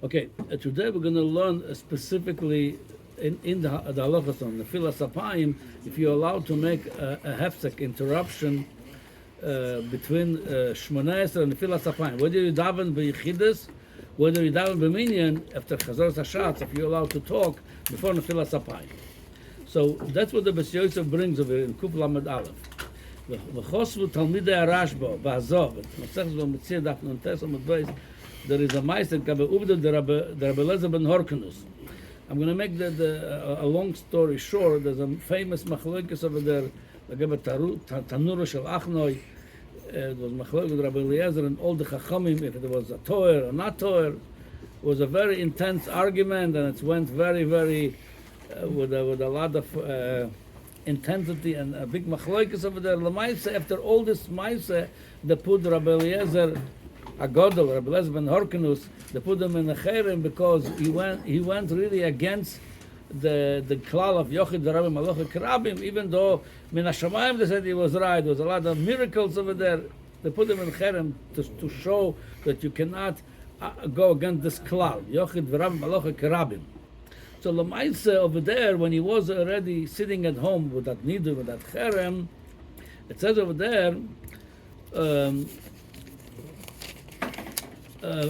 Okay, today we're going to learn specifically in the halachas on Nefilas Apa'im, if you're allowed to make a hefsek interruption between Shemone Esrei and Nefilas Apa'im. Whether you daven b'yichidus, whether you daven b'minyan, after Chazoras HaShatz, if you're allowed to talk before Nefilas Apa'im. So that's what the Beis Yosef brings over in Kuf Lamed Aleph. V'chosvu Talmidei HaRashba b'Hazov, Masechus v'Metzia Daf Nun Tes Amud Beis. There is a meister Kabe Uvda the Rabbi Eliezer ben Horkanus. I'm going to make a long story short. There's a famous machlokes over there. Tanura shel Achnoi. It was machlokes with Rabbi Eliezer and all the Chachamim. If it was a toer or not toer, it was a very intense argument, and it went very, very with a lot of intensity and a big machlokes over there. Lamaisa, after all this ma'isa, they put Rabbi Eliezer Agodol, Rabbi Eliezer ben Horkanus, they put him in the cherem because he went really against the klal of Yochid Rabbi Malocha Karabim, even though Min HaShamayim they said he was right. There was a lot of miracles over there. They put him in the cherem to show that you cannot go against this klal, Yochid Rabbi Malocha Karabim. So Lamaisa over there, when he was already sitting at home with that nidu, with that cherem, it says over there,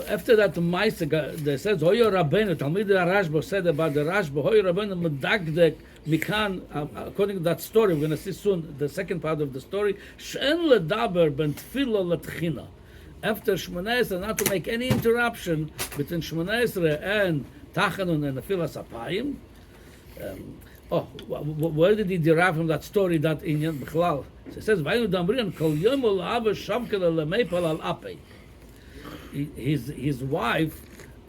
after that, the Meister says, Hoyo Rabbeinu, Talmidei HaRashba said about the Rashba, Hoyo Rabbeinu Medagdek Mikan, according to that story, we're going to see soon the second part of the story, She'en ledaber ben tefillah letchina. After Shemone Esrei, not to make any interruption between Shemone Esrei and Tachanun and Nefilas Apa'im. Where did he derive from that story, that inyan, B'chlal? So it says, Vaynu damrian, Kol yom ol'ava shavkel le'meipal al apei. His wife,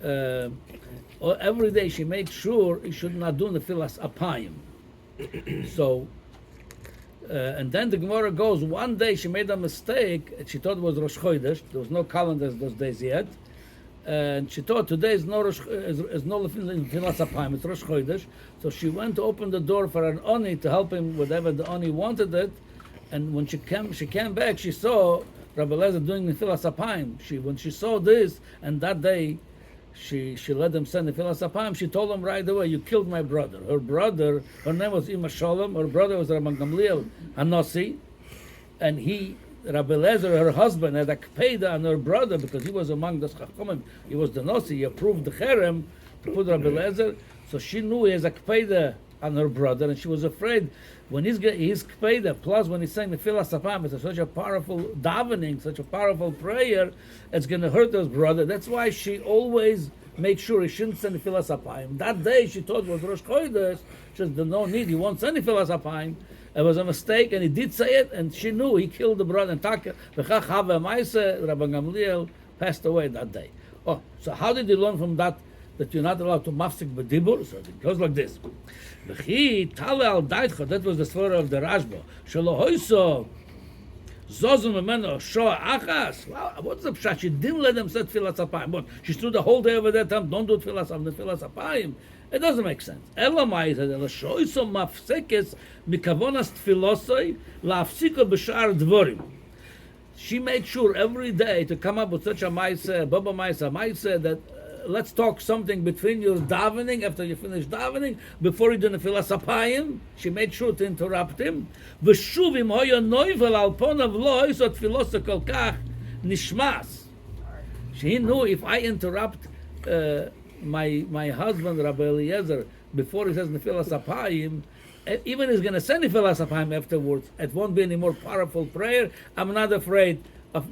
every day she makes sure he should not do Nefilas Apa'im. So, and then the Gemara goes, one day she made a mistake, she thought it was Rosh Chodesh, there was no calendars those days yet, and she thought today is no Nefilas Apa'im, it's Rosh Chodesh, so she went to open the door for an Oni to help him whatever the Oni wanted it, and when she came back, she saw Rabbi Eliezer doing Nefilas Apa'im. When she saw this, and that day she let them send Nefilas Apa'im, she told him right away, you killed my brother. Her name was Ima Shalom, her brother was Rabban Gamliel Hanossi, and Rabbi Eliezer, her husband, had a kpeda on her brother because he was among the Chachamim. He was the Nossi, he approved the cherem to put Rabbi Eliezer, so she knew he has a kpeda on her brother, and she was afraid when he's kpeda, plus when he's saying the Nefilas Apa'im, it's such a powerful davening, such a powerful prayer, it's going to hurt his brother. That's why she always made sure he shouldn't send Nefilas Apa'im. That day she thought it was Rosh Chodesh, she said, no need, he won't send Nefilas Apa'im. It was a mistake, and he did say it, and she knew he killed the brother. And Rabban Gamliel passed away that day. Oh, so how did he learn from that you're not allowed to mafsik b'dibur? So it goes like this. That was the story of the Rashba. What's the pshat? She didn't let them say Nefilas Apa'im. But she stood the whole day over there telling don't do Nefilas Apa'im. It doesn't make sense. Elamai said, "Shoiso mafsekes mikavonas tefilosoi laafsiko b'shar dvorim." She made sure every day to come up with such a ma'aseh, baba ma'aseh, that let's talk something between your davening, after you finish davening, before you do Nefilas Apa'im. She made sure to interrupt him. V'shuvim hoya noivel al ponav lo iso tfilosa kol kach nishmas. She knew if I interrupt my husband Rabbi Eliezer before he says Nefilas Apa'im, even he's going to send Nefilas Apa'im afterwards, it won't be any more powerful prayer. I'm not afraid of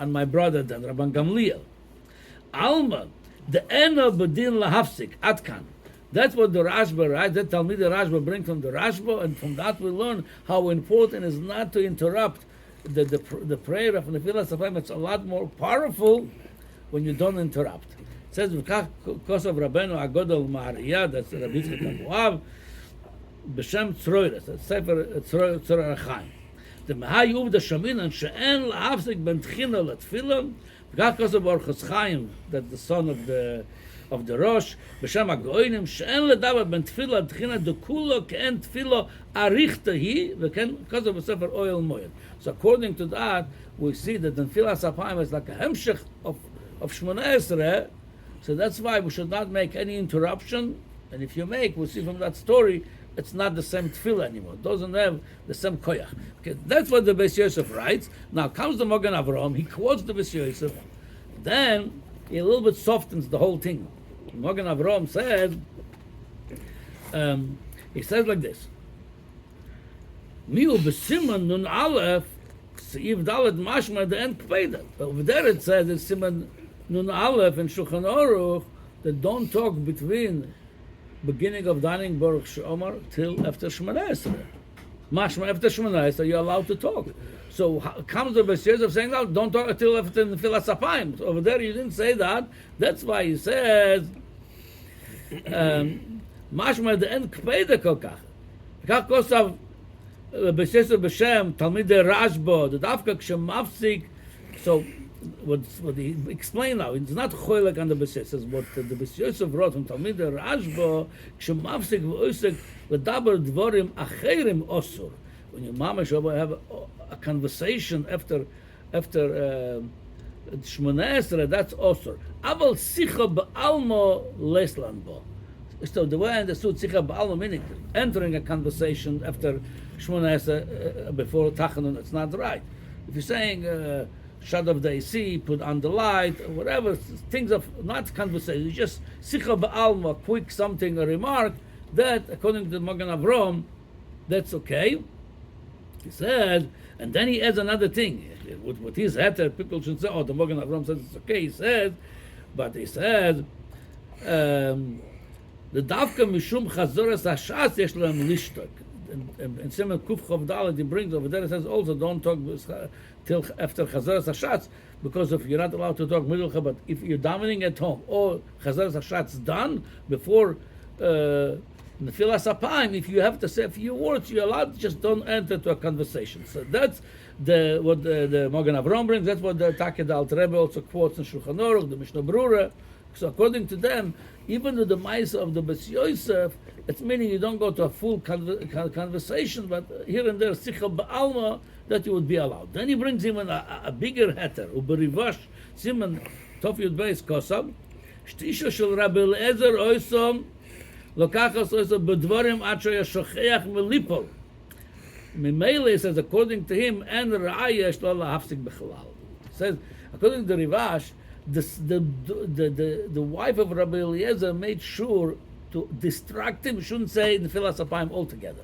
my brother than Rabban Gamliel. Alma, the ena bedin lahafsik, atkan. That's what the Rashba, right? That Talmidei Rashba brings from the Rashba, and from that we learn how important it is not to interrupt the prayer of Nefilas Apa'im. It's a lot more powerful when you don't interrupt. It says, because of Rabbeinu Agodol Ma'ariyah, that's Rabbi Yitzchak Abuav, B'Shem Tzroiris, that's Sefer Tzroir Chaim. The Mahayuv the Shaminan, she'en lahafsik ben tchina letfilah, because of Orchos Chaim, that the son of the Rosh, B'Shem HaGoinim, she'en ledaber ben tefillah tchina dekulo ke'en tefillah arichta hi, because of the Sefer Oil Moed. So according to that, we see that the Nefilas Apa'im is like a hemshech of Shemone Esrei, So that's why we should not make any interruption. And if you make, we'll see from that story, it's not the same tefillah anymore. It doesn't have the same koyach. Okay, that's what the Beis Yosef writes. Now comes the Magen Avraham, he quotes the Beis Yosef, then he a little bit softens the whole thing. Magen Avraham says, he says like this, Miu b'siman nun aleph, se'iv dalet mashma the end kpeda. Over there it says in siman nun aleph in Shulchan Aruch that don't talk between beginning of davening Baruch She'omar till after Shemone Esrei. Mashma after Shemone Esrei you're allowed to talk. So comes the Beis Yosef saying, no, don't talk until after Nefilas Apa'im. Over there you didn't say that. That's why he says, Mashma the end kpeda kolkach. Kach kosav Beis Yosef b'Shem Talmidei Rashba the dafka k'shemafsik. So what he explained now, it's not choilek on the Beis Yosef, but the Beis Yosef wrote from Talmidei Rashba k'shemafsik v'oisek l'daber dvorim acherim osur. When your mama have a conversation after Shemone Esrei, that's osur. Aval sicha b'almo leslan bo. So the way I understood sicha b'almo meaning entering a conversation after Shemone Esrei before Tachanun, it's not right. If you're saying shut off the AC, put on the light, or whatever, things of not conversation, it's just sicha b'almo, a quick something, a remark, that according to Magen Avraham, that's okay. He said, and then he adds another thing. With his heter, people should say, oh, the Magen Avraham says it's okay. He said, but he said, the davka mishum chazoras hashas yesh lehem lishtok. And Simon Kuf Chav Dalet, he brings over there, it says also don't talk till after chazoras hashatz, because if you're not allowed to talk middle, but if you're davening at home or chazoras hashatz done before Nefilas Apa'im, if you have to say a few words, you're allowed, just don't enter to a conversation. So that's what the Magen Avraham brings, that's what the Taked Alter Rebbe also quotes in Shulchan Aruch, the Mishnah Brura. So according to them, even with the Maisa of the Beis Yosef, it's meaning you don't go to a full conversation, but here and there, Sicha Ba'alma, that you would be allowed. Then he brings even a bigger heter, Uberivash, Simon, Tov Yud Beis Kosab, Shtisha Shel Rabbi Eliezer Oysom, Lokachas Oysom, Bedvarim Acho Yashocheach Melipol. Mimele says, according to him, and Ra'aya Shlo Hafsik Bechalal. Says, according to Rivash, the wife of Rabbi Eliezer made sure to distract him, shouldn't say Nefilas Apa'im altogether.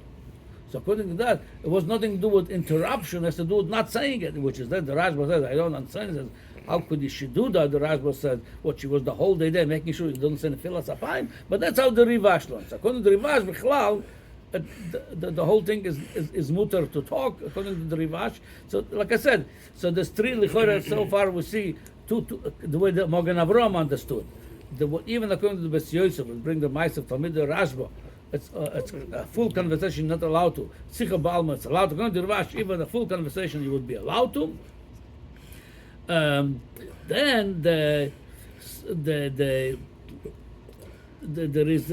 So according to that, it was nothing to do with interruption, it has to do with not saying it, which is that the Rashba says, I don't understand. He says, how could she do that? The Rashba said, what, she was the whole day there making sure he doesn't say Nefilas Apa'im, but that's how the Rivash learns. According to the Rivash, Bichlal, the whole thing is mutter to talk, according to the Rivash. So like I said, so there's three lichora so far we see, two, the way that Magen Avraham understood. Even according to the Beis Yosef, we bring the Ma'aser of Talmidei Rashba, it's a full conversation not allowed to. Sicha Ba'alma, it's allowed to. According to the Rivash, even a full conversation you would be allowed to. Then there is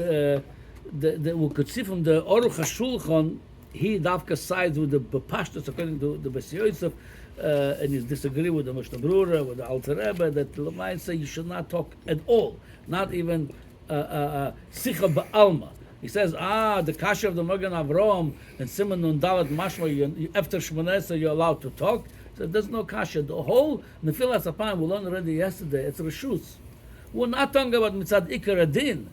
we could see from the Aruch HaShulchan, he Davka sides with the Bepashtus according to the Beis Yosef, and he's disagree with the Mishnah Brura, with the Alter Rebbe, that Lamai say you should not talk at all, not even Sicha Ba'alma. He says, the Kasha of the Magen Avraham and Simon Nun Dalet Mashma, after Shemone Esrei you're allowed to talk. So there's no Kasha. The whole Nefilas Apa'im we learned already yesterday, it's Rishus. We're not talking about Mitzad Ikar Adin.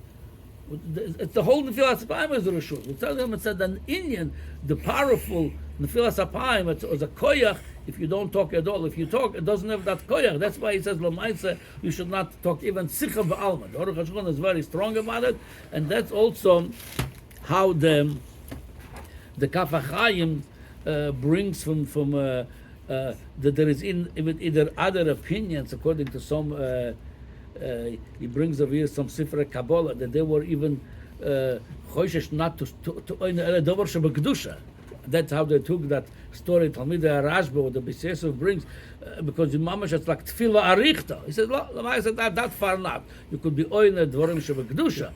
It's the whole Nefilas Apa'im is the Rishus. We're telling them it's an Indian, the powerful Nefilas Apa'im, it's a koyach. If you don't talk at all, if you talk, it doesn't have that koyach. That's why he says, L'maisa, you should not talk even Sicha Ba'alma. The Aruch HaShulchan is very strong about it, and that's also how the Kaf HaChaim brings from that there is even either other opinions, according to some, he brings over here some Sifrei Kabbalah, that they were even choishesh not to own ele davar shebekdusha. That's how they took that story, Talmidei Rashba, what the Beis Yosef brings, because in Mamash it's like Tefillah Arichta. He said, I said that far not. You could be oin dvarim shebekdusha.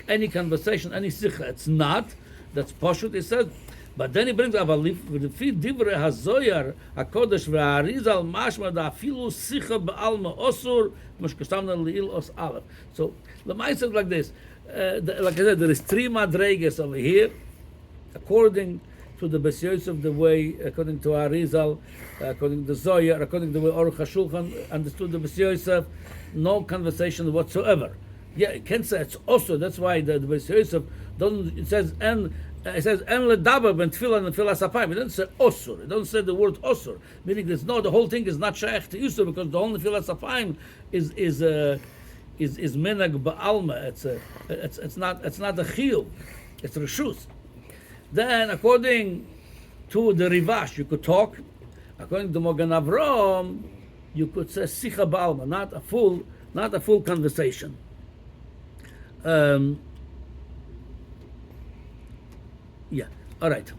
Any conversation, any sicha, it's not. That's Pashut. He said, But then he brings לפי דברי הזויר הקודש והאריזל משמע דאפילו שיחה בעלמא אסור כמו שכתבנו לעיל אוס א'. So the Maisa is like this. Like I said, there is three madreges over here, according to the Beis Yosef, the way, according to Arizal, according to Zoya, according to the way Aruch HaShulchan understood the Beis Yosef, no conversation whatsoever. Yeah, it can say it's also. That's why the Beis Yosef doesn't. It says en ledaber ben tefillah and Nefilas Apa'im. It doesn't say osur. It doesn't say the word osur. Meaning there's no. The whole thing is not shaykh to Yusuf because the whole Nefilas Apa'im is menag ba'alma. It's not a chiyuv. It's reshus. Then, according to the Rivash, you could talk. According to Mogan Avram, you could say sicha ba'alma, not a full conversation. Yeah. All right.